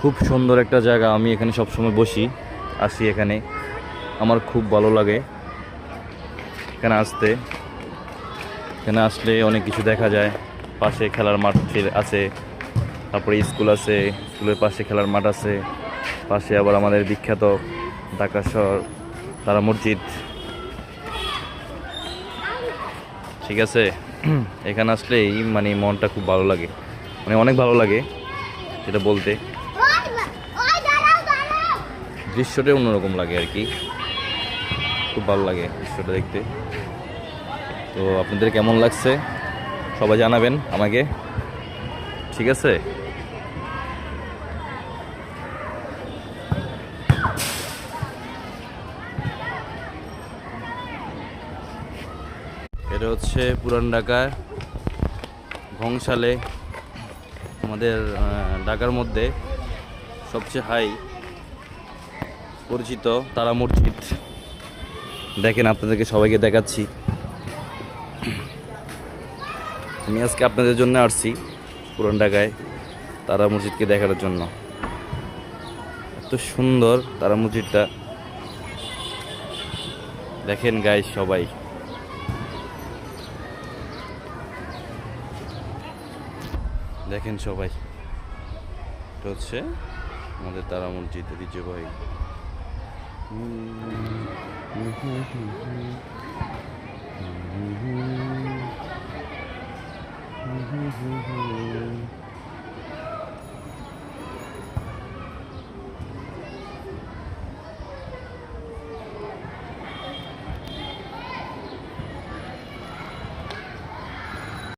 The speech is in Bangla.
খুব সুন্দর একটা জায়গা। আমি এখানে সবসময় বসি, আসি এখানে, আমার খুব ভালো লাগে এখানে আসতে। এখানে আসলে অনেক কিছু দেখা যায়। পাশে খেলার মাঠ আছে, তারপরে স্কুল আছে, স্কুলের পাশে খেলার মাঠ আছে, পাশে আবার আমাদের বিখ্যাত ঢাকা শহর তারা মসজিদ। ঠিক আছে, এখানে আসলেই মানে মনটা খুব ভালো লাগে, মানে অনেক ভালো লাগে যেটা বলতে। দৃশ্যটা অন্যরকম লাগে আর কি, খুব ভালো লাগে দৃশ্যটা দেখতে। তো আপনাদের কেমন লাগছে সবাই জানাবেন আমাকে, ঠিক আছে? এটা হচ্ছে পুরান ঢাকার ঘংসালে, আমাদের ঢাকার মধ্যে সবচেয়ে হাই পরিচিত তারা মসজিদ। দেখেন, আপনাদেরকে সবাইকে দেখাচ্ছি। আমি আজকে আপনাদের জন্য আসছি পুরান ঢাকায় তারা মসজিদকে দেখার জন্য। এত সুন্দর তারা মসজিদটা, দেখেন গাইস সবাই। দেখেন সবাই, এটা হচ্ছে আমাদের তারা মসজিদ ঐতিহ্যবাহী।